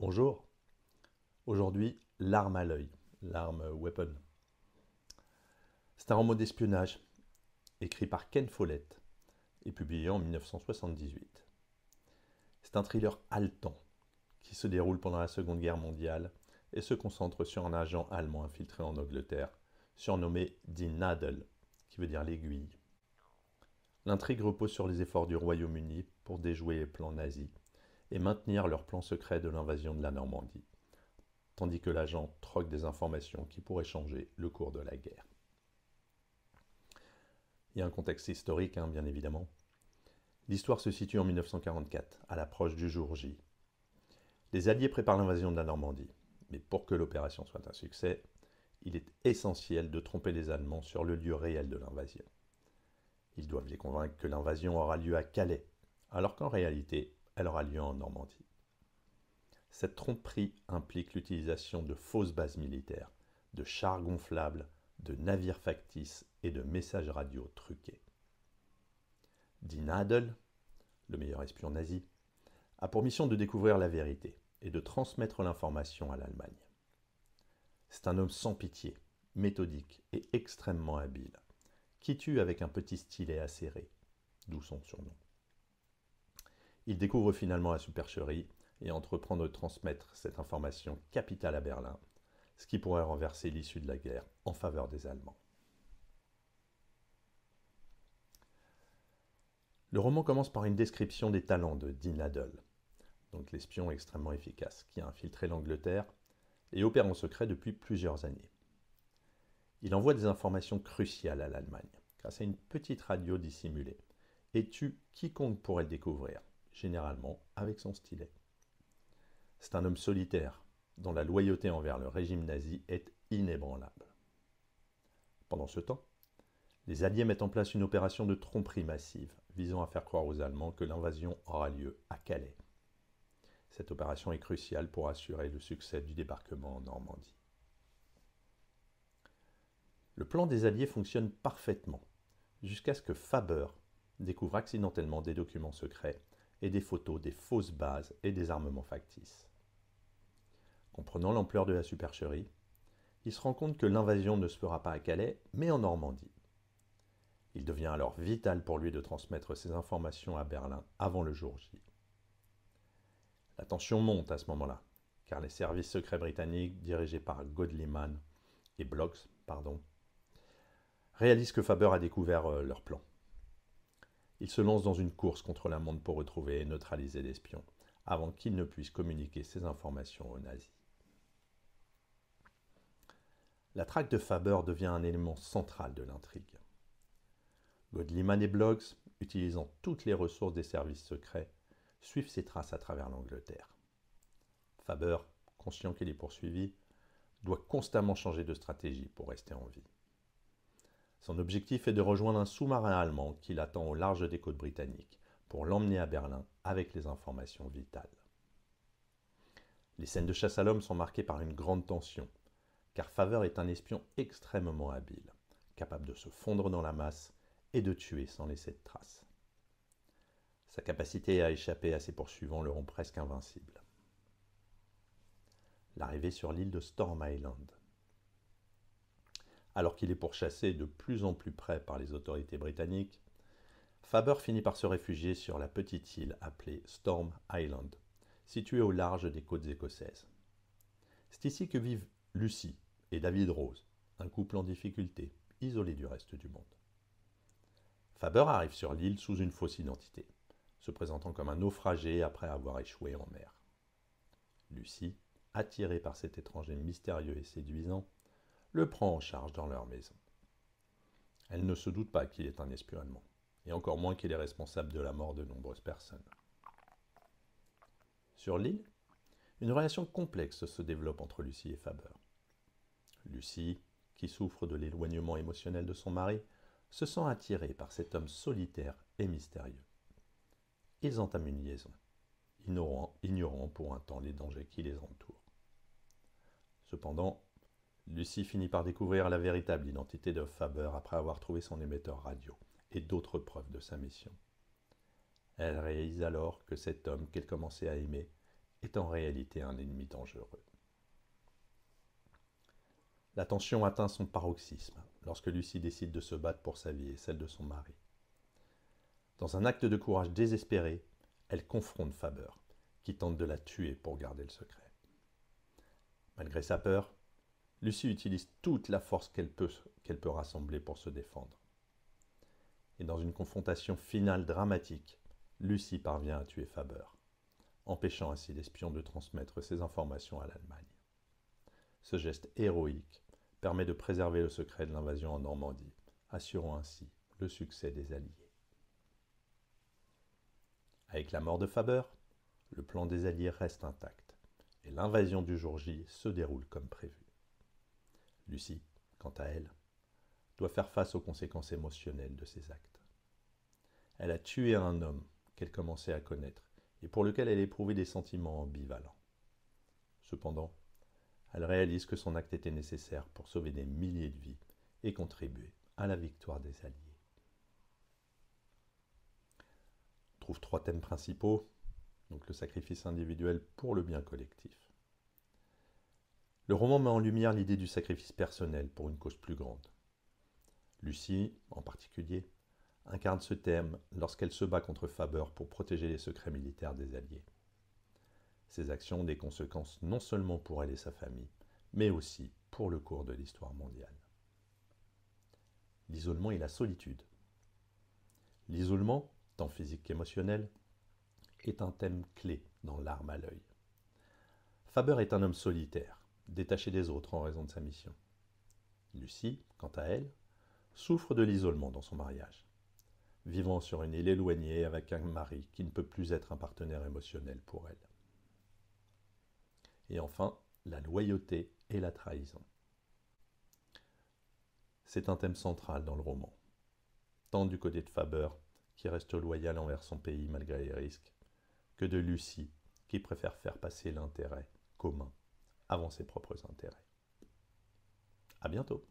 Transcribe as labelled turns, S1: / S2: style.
S1: Bonjour, aujourd'hui l'arme à l'œil, l'arme weapon. C'est un roman d'espionnage écrit par Ken Follett et publié en 1978. C'est un thriller haletant qui se déroule pendant la Seconde Guerre mondiale et se concentre sur un agent allemand infiltré en Angleterre, surnommé Die Nadel, qui veut dire l'aiguille. L'intrigue repose sur les efforts du Royaume-Uni pour déjouer les plans nazis et maintenir leur plan secret de l'invasion de la Normandie, tandis que l'agent troque des informations qui pourraient changer le cours de la guerre. Il y a un contexte historique, bien évidemment. L'histoire se situe en 1944, à l'approche du jour J. Les Alliés préparent l'invasion de la Normandie, mais pour que l'opération soit un succès, il est essentiel de tromper les Allemands sur le lieu réel de l'invasion. Ils doivent les convaincre que l'invasion aura lieu à Calais, alors qu'en réalité, elle aura lieu en Normandie. Cette tromperie implique l'utilisation de fausses bases militaires, de chars gonflables, de navires factices et de messages radio truqués. Die Nadel, le meilleur espion nazi, a pour mission de découvrir la vérité et de transmettre l'information à l'Allemagne. C'est un homme sans pitié, méthodique et extrêmement habile, qui tue avec un petit stylet acéré, d'où son surnom. Il découvre finalement la supercherie et entreprend de transmettre cette information capitale à Berlin, ce qui pourrait renverser l'issue de la guerre en faveur des Allemands. Le roman commence par une description des talents de Die Nadel, donc l'espion extrêmement efficace qui a infiltré l'Angleterre et opère en secret depuis plusieurs années. Il envoie des informations cruciales à l'Allemagne grâce à une petite radio dissimulée et tue quiconque pourrait le découvrir, généralement avec son stylet. C'est un homme solitaire dont la loyauté envers le régime nazi est inébranlable. Pendant ce temps, les Alliés mettent en place une opération de tromperie massive visant à faire croire aux Allemands que l'invasion aura lieu à Calais. Cette opération est cruciale pour assurer le succès du débarquement en Normandie. Le plan des Alliés fonctionne parfaitement, jusqu'à ce que Faber découvre accidentellement des documents secrets et des photos des fausses bases et des armements factices. Comprenant l'ampleur de la supercherie, il se rend compte que l'invasion ne se fera pas à Calais, mais en Normandie. Il devient alors vital pour lui de transmettre ces informations à Berlin avant le jour J. La tension monte à ce moment-là, car les services secrets britanniques, dirigés par Godliman et Bloggs, réalisent que Faber a découvert leur plan. Ils se lancent dans une course contre la montre pour retrouver et neutraliser l'espion, avant qu'il ne puisse communiquer ces informations aux nazis. La traque de Faber devient un élément central de l'intrigue. Godliman et Bloggs, utilisant toutes les ressources des services secrets, suivent ses traces à travers l'Angleterre. Faber, conscient qu'il est poursuivi, doit constamment changer de stratégie pour rester en vie. Son objectif est de rejoindre un sous-marin allemand qui l'attend au large des côtes britanniques pour l'emmener à Berlin avec les informations vitales. Les scènes de chasse à l'homme sont marquées par une grande tension, car Faber est un espion extrêmement habile, capable de se fondre dans la masse et de tuer sans laisser de traces. Sa capacité à échapper à ses poursuivants le rend presque invincible. L'arrivée sur l'île de Storm Island. Alors qu'il est pourchassé de plus en plus près par les autorités britanniques, Faber finit par se réfugier sur la petite île appelée Storm Island, située au large des côtes écossaises. C'est ici que vivent Lucy et David Rose, un couple en difficulté, isolé du reste du monde. Faber arrive sur l'île sous une fausse identité, se présentant comme un naufragé après avoir échoué en mer. Lucy, attirée par cet étranger mystérieux et séduisant, le prend en charge dans leur maison. Elle ne se doute pas qu'il est un espion allemand, et encore moins qu'il est responsable de la mort de nombreuses personnes. Sur l'île, une relation complexe se développe entre Lucy et Faber. Lucy, qui souffre de l'éloignement émotionnel de son mari, se sent attirée par cet homme solitaire et mystérieux. Ils entament une liaison, ignorant pour un temps les dangers qui les entourent. Cependant, Lucy finit par découvrir la véritable identité de Faber après avoir trouvé son émetteur radio et d'autres preuves de sa mission. Elle réalise alors que cet homme qu'elle commençait à aimer est en réalité un ennemi dangereux. La tension atteint son paroxysme lorsque Lucie décide de se battre pour sa vie et celle de son mari. Dans un acte de courage désespéré, elle confronte Faber, qui tente de la tuer pour garder le secret. Malgré sa peur, Lucie utilise toute la force qu'elle peut rassembler pour se défendre. Et dans une confrontation finale dramatique, Lucie parvient à tuer Faber, empêchant ainsi l'espion de transmettre ses informations à l'Allemagne. Ce geste héroïque permet de préserver le secret de l'invasion en Normandie, assurant ainsi le succès des Alliés. Avec la mort de Faber, le plan des Alliés reste intact, et l'invasion du jour J se déroule comme prévu. Lucie, quant à elle, doit faire face aux conséquences émotionnelles de ses actes. Elle a tué un homme qu'elle commençait à connaître et pour lequel elle éprouvait des sentiments ambivalents. Cependant, elle réalise que son acte était nécessaire pour sauver des milliers de vies et contribuer à la victoire des Alliés. On trouve 3 thèmes principaux, donc le sacrifice individuel pour le bien collectif. Le roman met en lumière l'idée du sacrifice personnel pour une cause plus grande. Lucie, en particulier, incarne ce thème lorsqu'elle se bat contre Faber pour protéger les secrets militaires des Alliés. Ces actions ont des conséquences non seulement pour elle et sa famille, mais aussi pour le cours de l'histoire mondiale. L'isolement et la solitude. L'isolement, tant physique qu'émotionnel, est un thème clé dans L'arme à l'œil. Faber est un homme solitaire, détaché des autres en raison de sa mission. Lucie, quant à elle, souffre de l'isolement dans son mariage, vivant sur une île éloignée avec un mari qui ne peut plus être un partenaire émotionnel pour elle. Et enfin, la loyauté et la trahison. C'est un thème central dans le roman, tant du côté de Faber, qui reste loyal envers son pays malgré les risques, que de Lucie, qui préfère faire passer l'intérêt commun avant ses propres intérêts. À bientôt.